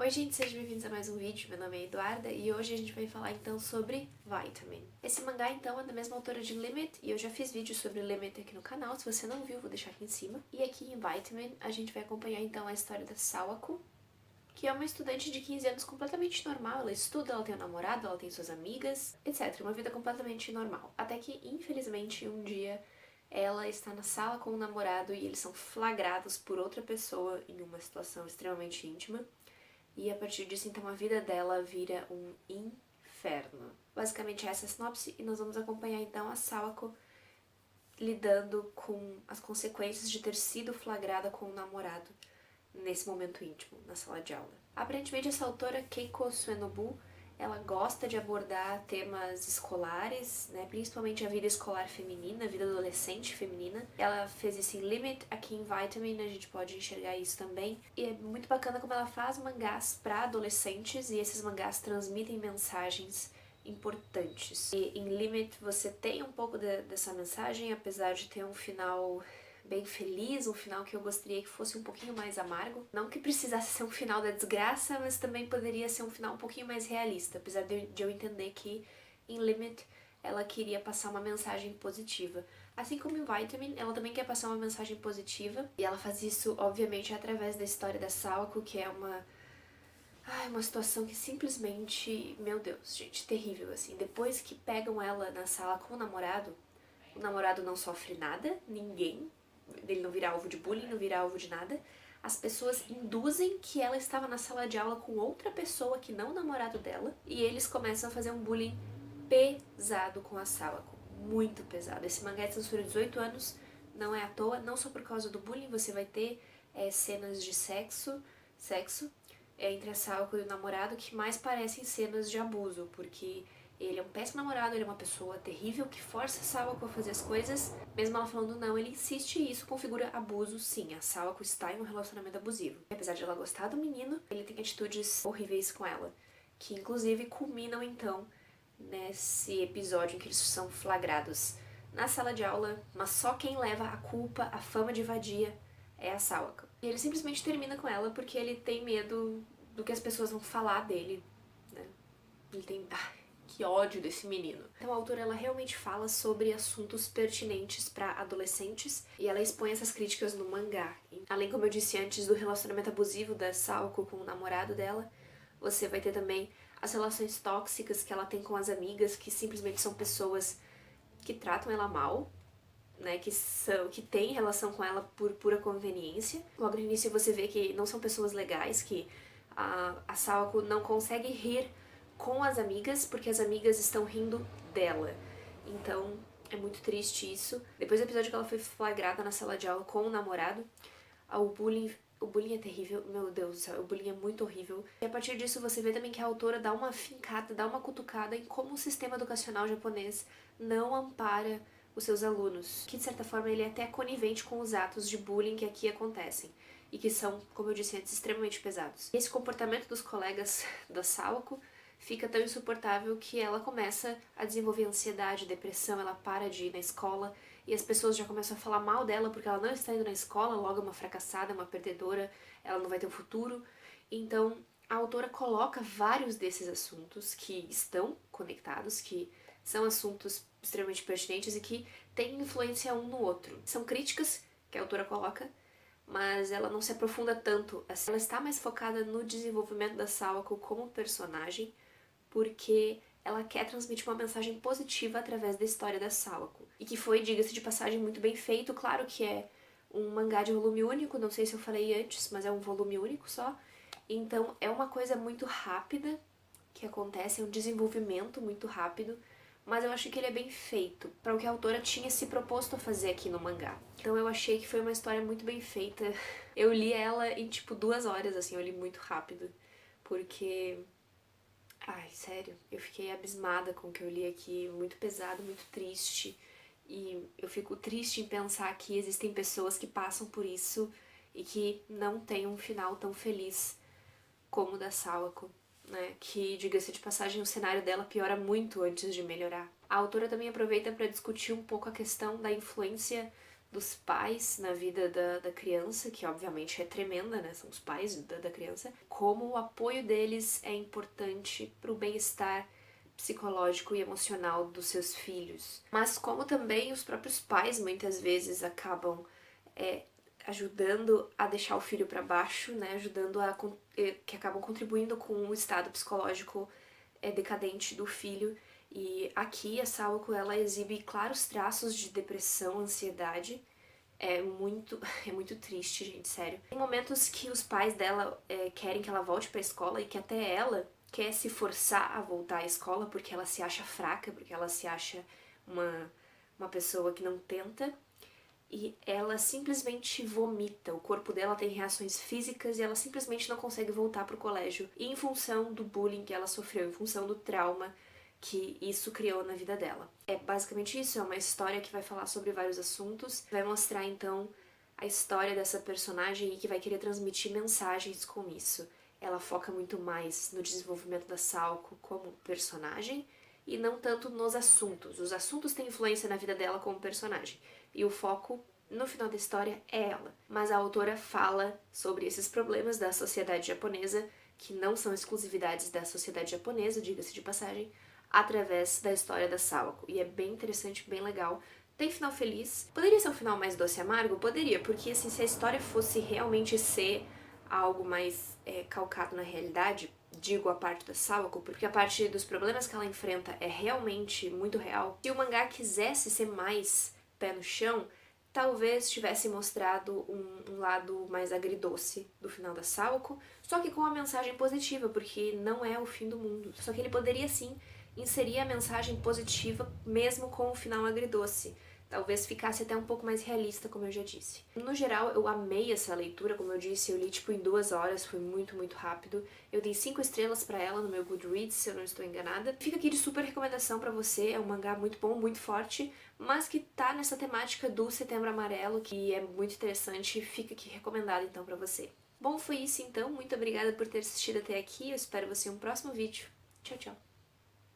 Oi gente, sejam bem-vindos a mais um vídeo, meu nome é Eduarda e hoje a gente vai falar então sobre Vitamin. Esse mangá então é da mesma autora de Limit e eu já fiz vídeo sobre Limit aqui no canal, se você não viu vou deixar aqui em cima. E aqui em Vitamin a gente vai acompanhar então a história da Sawako, que é uma estudante de 15 anos completamente normal, ela estuda, ela tem um namorado, ela tem suas amigas, etc. Uma vida completamente normal. Até que, infelizmente, um dia ela está na sala com o namorado e eles são flagrados por outra pessoa em uma situação extremamente íntima. E a partir disso, então, a vida dela vira um inferno. Basicamente essa é a sinopse e nós vamos acompanhar então a Sawako lidando com as consequências de ter sido flagrada com o namorado nesse momento íntimo, na sala de aula. Aparentemente essa autora, Keiko Suenobu, ela gosta de abordar temas escolares, né, principalmente a vida escolar feminina, a vida adolescente feminina. Ela fez isso em Limit, aqui em Vitamin a gente pode enxergar isso também. E é muito bacana como ela faz mangás para adolescentes e esses mangás transmitem mensagens importantes. E em Limit você tem um pouco dessa mensagem, apesar de ter um final bem feliz, um final que eu gostaria que fosse um pouquinho mais amargo. Não que precisasse ser um final da desgraça, mas também poderia ser um final um pouquinho mais realista, apesar de eu entender que em Limit ela queria passar uma mensagem positiva. Assim como em Vitamin, ela também quer passar uma mensagem positiva, e ela faz isso, obviamente, através da história da Sawako, que é uma situação que simplesmente, meu Deus, gente, terrível, assim. Depois que pegam ela na sala com o namorado não sofre nada, ninguém, ele não vira alvo de bullying, não vira alvo de nada. As pessoas induzem que ela estava na sala de aula com outra pessoa que não o namorado dela, e eles começam a fazer um bullying pesado com a Sawako, muito pesado. Esse mangá é de censura 18 anos, não é à toa, não só por causa do bullying, você vai ter cenas de sexo entre a Sawako e o namorado que mais parecem cenas de abuso, porque ele é um péssimo namorado, ele é uma pessoa terrível que força a Sawako a fazer as coisas, mesmo ela falando não, ele insiste e isso configura abuso, sim, a Sawako está em um relacionamento abusivo. E apesar de ela gostar do menino, ele tem atitudes horríveis com ela, que inclusive culminam então nesse episódio em que eles são flagrados na sala de aula, mas só quem leva a culpa, a fama de vadia é a Sawako. E ele simplesmente termina com ela porque ele tem medo do que as pessoas vão falar dele, né? Ele tem... que ódio desse menino. Então a autora ela realmente fala sobre assuntos pertinentes para adolescentes e ela expõe essas críticas no mangá. Além, como eu disse antes, do relacionamento abusivo da Sawako com o namorado dela, você vai ter também as relações tóxicas que ela tem com as amigas, que simplesmente são pessoas que tratam ela mal, né, que têm relação com ela por pura conveniência. Logo no início você vê que não são pessoas legais, que a Sawako não consegue rir com as amigas, porque as amigas estão rindo dela. Então, é muito triste isso. Depois do episódio que ela foi flagrada na sala de aula com o namorado, o bullying é terrível, meu Deus do céu, o bullying é muito horrível. E a partir disso você vê também que a autora dá uma fincada, dá uma cutucada em como o sistema educacional japonês não ampara os seus alunos, que de certa forma ele é até conivente com os atos de bullying que aqui acontecem e que são, como eu disse antes, extremamente pesados. E esse comportamento dos colegas da Sawako fica tão insuportável que ela começa a desenvolver ansiedade, depressão, ela para de ir na escola e as pessoas já começam a falar mal dela porque ela não está indo na escola, logo é uma fracassada, uma perdedora, ela não vai ter um futuro. Então a autora coloca vários desses assuntos que estão conectados, que são assuntos extremamente pertinentes e que têm influência um no outro. São críticas que a autora coloca, mas ela não se aprofunda tanto. Ela está mais focada no desenvolvimento da Sawako como personagem, porque ela quer transmitir uma mensagem positiva através da história da Sawako. E que foi, diga-se de passagem, muito bem feito. Claro que é um mangá de volume único, não sei se eu falei antes, mas é um volume único só. Então é uma coisa muito rápida que acontece, é um desenvolvimento muito rápido, mas eu acho que ele é bem feito para o que a autora tinha se proposto a fazer aqui no mangá. Então eu achei que foi uma história muito bem feita. Eu li ela em tipo 2 horas, assim, eu li muito rápido, porque... Ai, sério, eu fiquei abismada com o que eu li aqui, muito pesado, muito triste. E eu fico triste em pensar que existem pessoas que passam por isso e que não têm um final tão feliz como o da Sawako, né? Que, diga-se de passagem, o cenário dela piora muito antes de melhorar. A autora também aproveita para discutir um pouco a questão da influência dos pais na vida da criança, que obviamente é tremenda, né? São os pais da criança. Como o apoio deles é importante para o bem-estar psicológico e emocional dos seus filhos. Mas como também os próprios pais muitas vezes acabam ajudando a deixar o filho para baixo, né? Que acabam contribuindo com o estado psicológico decadente do filho. E aqui a Sawako, ela exibe claros traços de depressão, ansiedade. É muito, é muito triste, gente, sério. Tem momentos que os pais dela querem que ela volte pra escola e que até ela quer se forçar a voltar à escola porque ela se acha fraca, porque ela se acha uma pessoa que não tenta. E ela simplesmente vomita. O corpo dela tem reações físicas e ela simplesmente não consegue voltar pro colégio. E em função do bullying que ela sofreu, em função do trauma que isso criou na vida dela. É basicamente isso, é uma história que vai falar sobre vários assuntos, vai mostrar então a história dessa personagem e que vai querer transmitir mensagens com isso. Ela foca muito mais no desenvolvimento da Sawako como personagem e não tanto nos assuntos. Os assuntos têm influência na vida dela como personagem e o foco no final da história é ela. Mas a autora fala sobre esses problemas da sociedade japonesa, que não são exclusividades da sociedade japonesa, diga-se de passagem, através da história da Sawako. E é bem interessante, bem legal. Tem final feliz. Poderia ser um final mais doce e amargo? Poderia, porque assim, se a história fosse realmente ser algo mais calcado na realidade, digo a parte da Sawako, porque a parte dos problemas que ela enfrenta é realmente muito real. Se o mangá quisesse ser mais pé no chão, talvez tivesse mostrado um lado mais agridoce do final da Sawako, só que com a mensagem positiva, porque não é o fim do mundo. Só que ele poderia sim inserir a mensagem positiva mesmo com o final agridoce. Talvez ficasse até um pouco mais realista, como eu já disse. No geral, eu amei essa leitura, como eu disse, eu li tipo em 2 horas, foi muito, muito rápido. Eu dei 5 estrelas pra ela no meu Goodreads, se eu não estou enganada. Fica aqui de super recomendação pra você, é um mangá muito bom, muito forte, mas que tá nessa temática do Setembro Amarelo, que é muito interessante, fica aqui recomendado então pra você. Bom, foi isso então, muito obrigada por ter assistido até aqui, eu espero você em um próximo vídeo. Tchau, tchau!